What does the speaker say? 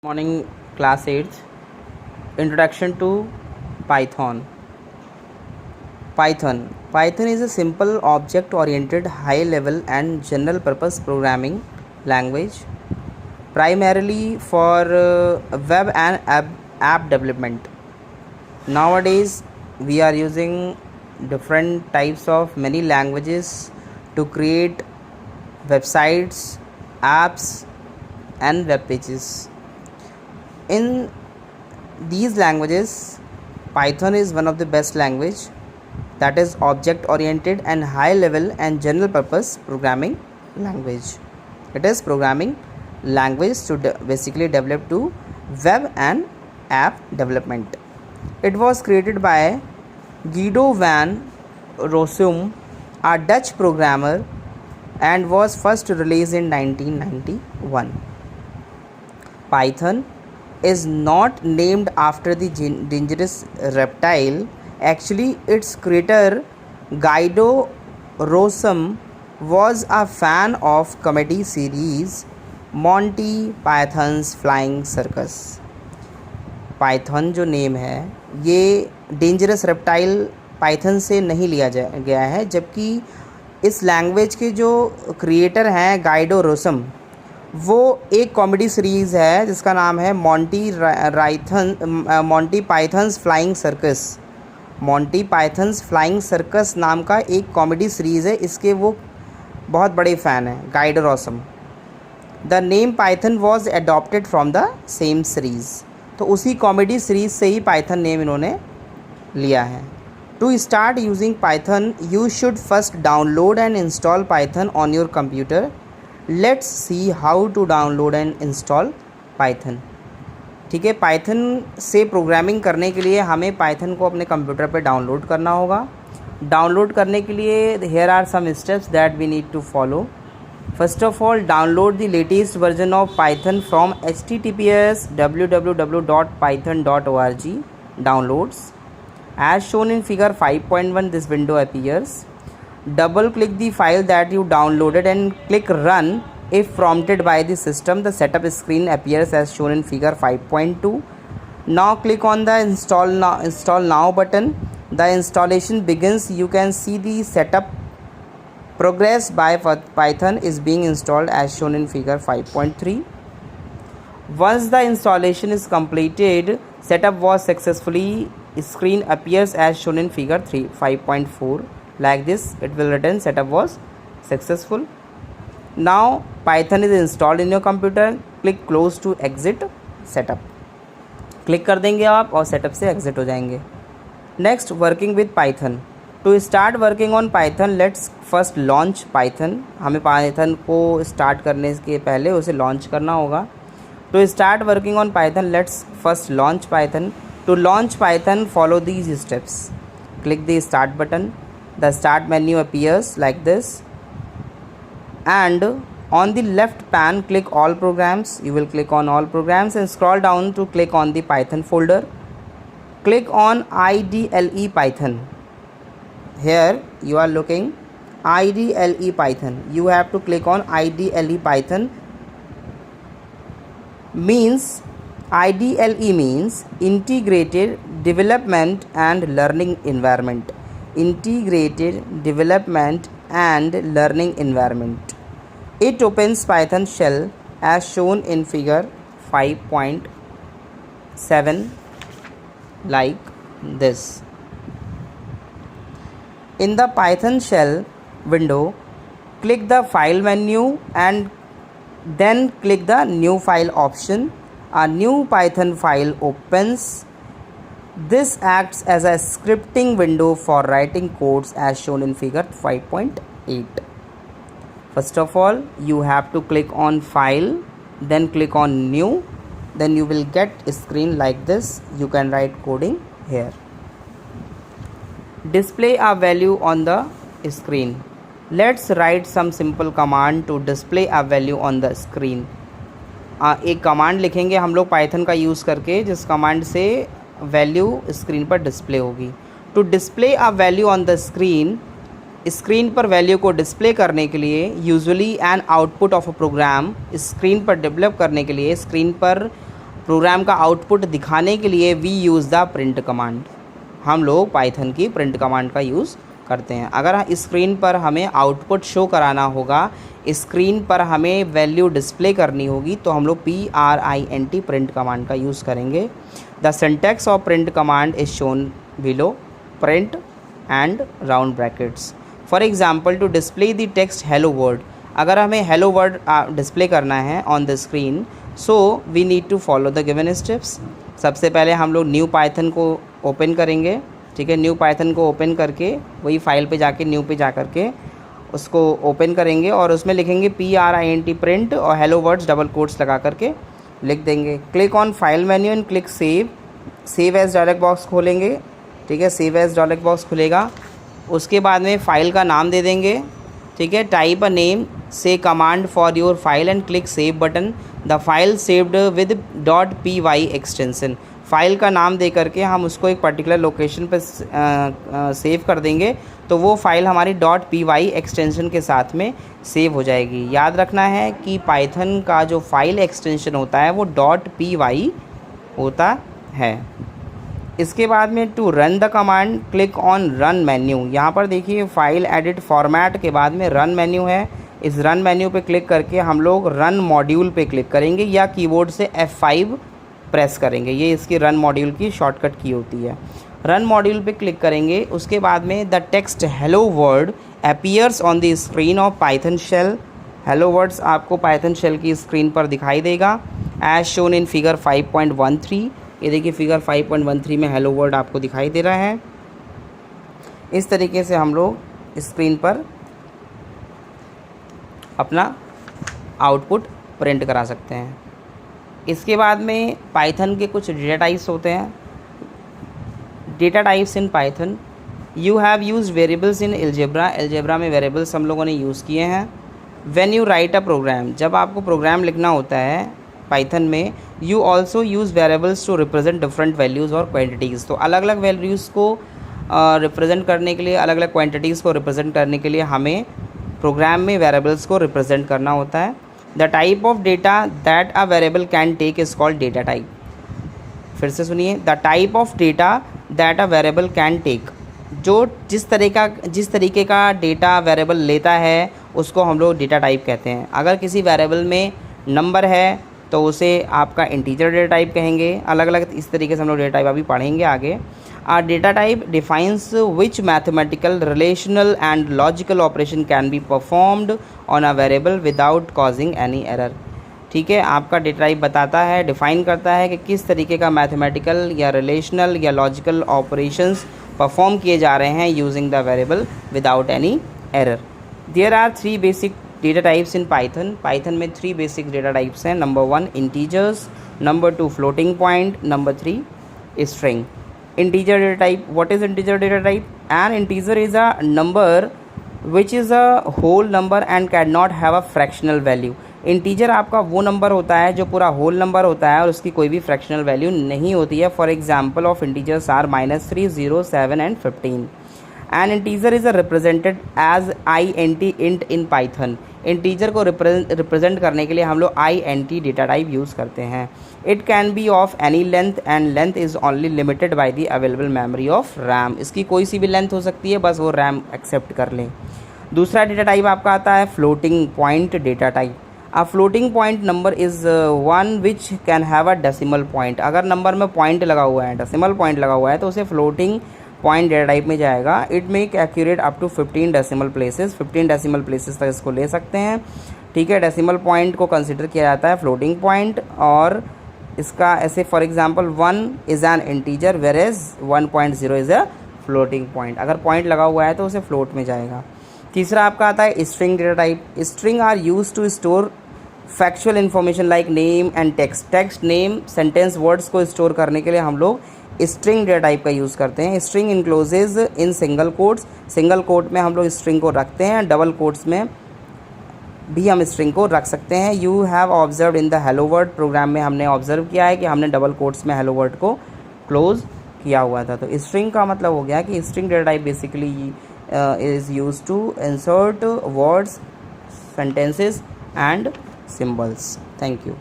Morning, class 8th. Introduction to Python. Python is a simple object oriented high level and general purpose programming language primarily for web and app development. Nowadays we are using different types of many languages to create websites, apps and web pages. In these languages, Python is one of the best language that is object oriented and high level and general purpose programming language. It is programming language to basically develop to web and app development. It was created by Guido van Rossum, a Dutch programmer, and was first released in 1991. Python is not named after the dangerous reptile. Actually, its creator Guido Rossum was a fan of comedy series Monty Python's Flying Circus. Python जो name है ये dangerous reptile Python से नहीं लिया गया है, जबकि इस लैंग्वेज के जो क्रिएटर हैं गाइडो रोसम, वो एक कॉमेडी सीरीज़ है जिसका नाम है Monty pythons flying circus. Monty pythons flying circus नाम का एक कॉमेडी सीरीज़ है, इसके वो बहुत बड़े फ़ैन हैं Guido Rossum. The name Python was adopted from the same series, तो उसी कॉमेडी सीरीज़ से ही पाइथन नेम इन्होंने लिया है। To start using Python you should first download and install Python on your computer. Let's see how to download and install Python. ठीक है, Python से programming करने के लिए हमें पाइथन को अपने कंप्यूटर पे डाउनलोड करना होगा। डाउनलोड करने के लिए here are some steps that we need to follow. First of all, download the latest version of Python from https://www.python.org downloads. As shown in figure 5.1, this window appears. Double click the file that you downloaded and click run. If prompted by the system, the setup screen appears as shown in figure 5.2. Now click on the install now button. The installation begins. You can see the setup progress by Python is being installed as shown in figure 5.3. Once the installation is completed, setup was successfully, screen appears as shown in figure 5.4. Like this, it will return setup was successful. Now Python is installed in your computer. Click close to exit setup. Click कर देंगे आप और setup से exit हो जाएंगे। Next, working with Python. To start working on Python let's first launch Python. हमें Python को start करने के पहले उसे लॉन्च करना होगा। To start working on Python let's first launch Python. To launch Python follow these steps. Click the start button. The start menu appears like this and on the left pan click all programs. You will click on all programs and scroll down to click on the Python folder. Click on IDLE Python. Here you are looking IDLE Python. You have to click on IDLE Python. IDLE means Integrated Development and Learning Environment. Integrated Development and Learning Environment. It opens Python shell as shown in figure 5.7 like this. In the Python shell window, click the file menu and then click the new file option. A new Python file opens. This acts as a scripting window for writing codes as shown in figure 5.8. First of all, you have to click on file, then click on new, then you will get a screen like this. You can write coding here. Display a value on the screen. Let's write some simple command to display a value on the screen. एक command लिखेंगे हम लोग Python का use करके, जिस command से value screen पर display होगी। To display a value on the screen, screen पर वैल्यू को डिस्प्ले करने के लिए usually an output of a program, screen पर डेवलप करने के लिए स्क्रीन पर प्रोग्राम का आउटपुट दिखाने के लिए we use the print command, हम लोग पाइथन की प्रिंट कमांड का यूज़ करते हैं। अगर स्क्रीन पर हमें आउटपुट शो कराना होगा, स्क्रीन पर हमें वैल्यू डिस्प्ले करनी होगी, तो हम लोग print प्रिंट कमांड का यूज़ करेंगे। The syntax of print command is shown below, print and round brackets. For example, to display the text hello word, अगर हमें हेलो वर्ड डिस्प्ले करना है on the screen, so we need to follow the given steps. सबसे पहले हम लोग new Python को open करेंगे, ठीक है। न्यू पाइथन को ओपन करके वही फाइल पे जाके न्यू पे जा करके उसको ओपन करेंगे और उसमें लिखेंगे print प्रिंट और हेलो वर्ड्स डबल कोट्स लगा करके लिख देंगे। Click on file menu and click save as dialog box खोलेंगे, ठीक है। सेव एज डायलॉग बॉक्स खुलेगा, उसके बाद में फ़ाइल का नाम दे देंगे, ठीक है। टाइप अ नेम, से command for your file and click save button. The file saved with .py extension, file का नाम दे करके हम उसको एक पर्टिकुलर लोकेशन पर सेव कर देंगे, तो वो फाइल हमारी .py एक्सटेंशन के साथ में सेव हो जाएगी। याद रखना है कि पाइथन का जो फाइल एक्सटेंशन होता है वो .py होता है। इसके बाद में to run the command click on run menu. यहाँ पर देखिए फाइल एडिट फॉर्मेट के बाद में रन मेन्यू है, इस रन मेन्यू पे क्लिक करके हम लोग रन मॉड्यूल पे क्लिक करेंगे या कीबोर्ड से F5 प्रेस करेंगे, ये इसकी रन मॉड्यूल की शॉर्टकट की होती है। रन मॉड्यूल पे क्लिक करेंगे, उसके बाद में the text hello word appears on the screen of Python shell. Hello words आपको पाइथन शेल की स्क्रीन पर दिखाई देगा एज शोन इन फिगर 5.13। ये देखिए फिगर 5.13 में हेलो वर्ड आपको दिखाई दे रहा है। इस तरीके से हम लोग स्क्रीन पर अपना आउटपुट प्रिंट करा सकते हैं। इसके बाद में पाइथन के कुछ डेटा टाइप्स होते हैं। Data types in Python, you have use variables in algebra. Algebra में वेरिएबल्स हम लोगों ने यूज़ किए हैं। When you write a program, जब आपको प्रोग्राम लिखना होता है पाइथन में, you also use variables to represent different values और क्वान्टिटीज़। तो अलग अलग वैल्यूज़ को रिप्रेजेंट करने के लिए, अलग अलग क्वान्टिटीज़ को रिप्रेजेंट करने के लिए हमें प्रोग्राम में वेरिएबल्स को रिप्रेजेंट करना होता है। The type of data that a variable can take is called data type. फिर से सुनिए, the type of data that a variable can take, जो जिस तरीके का डेटा वेरिएबल लेता है उसको हम लोग डेटा टाइप कहते हैं। अगर किसी वेरिएबल में नंबर है तो उसे आपका इंटीजर डेटा टाइप कहेंगे। अलग अलग इस तरीके से हम लोग डेटा टाइप अभी पढ़ेंगे आगे। Our data type defines which mathematical, relational and logical operation can be performed on a variable without causing any error। ठीक है, आपका डेटा टाइप बताता है, डिफ़ाइन करता है कि किस तरीके का मैथमेटिकल या रिलेशनल या लॉजिकल ऑपरेशंस परफॉर्म किए जा रहे हैं using the variable without any error. There are 3 basic data types in Python. Python में 3 बेसिक डेटा टाइप्स हैं। Number 1 integers, number 2 floating point, number 3 string. Integer data type, what is integer data type? An integer is a number which is a whole number and cannot have a fractional value। Integer आपका वो number होता है जो पूरा whole number होता है और उसकी कोई भी फ्रैक्शनल वैल्यू नहीं होती है। For example of integers are -3, 0, 7 and 15। An integer is represented as int in Python. Integer को रिप्रेजेंट करने के लिए हम लोग int डेटा टाइप यूज़ करते हैं। It can be of any length and length is only limited by the available memory of RAM. इसकी कोई सी भी लेंथ हो सकती है, बस वो रैम एक्सेप्ट कर लें। दूसरा डेटा टाइप आपका आता है floating point data type. A floating point number is one which can have a decimal point. अगर नंबर में पॉइंट लगा हुआ है, डेसिमल पॉइंट लगा हुआ है, तो उसे फ्लोटिंग पॉइंट डेटा टाइप में जाएगा। It make accurate up to 15 decimal places. 15 decimal places तक इसको ले सकते हैं, ठीक है। डेसिमल पॉइंट को कंसिडर किया जाता है फ्लोटिंग पॉइंट। और इसका ऐसे for example 1 is an integer whereas 1.0 is a floating point. अगर पॉइंट लगा हुआ है तो उसे फ्लोट में जाएगा। तीसरा आपका आता है string data type. String are used to store factual information like name and text. Text, name, sentence, words को स्टोर करने के लिए हम लोग स्ट्रिंग डेटा टाइप का यूज़ करते हैं। String encloses in single quotes. Single quote में हम लोग स्ट्रिंग को रखते हैं, डबल कोट्स में भी हम स्ट्रिंग को रख सकते हैं। You have observe in the hello word program में हमने ऑब्जर्व किया है कि हमने डबल कोट्स में हेलो वर्ड को क्लोज किया हुआ था। तो स्ट्रिंग का मतलब हो गया कि string data type basically is use to insert words, sentences and symbols. Thank you.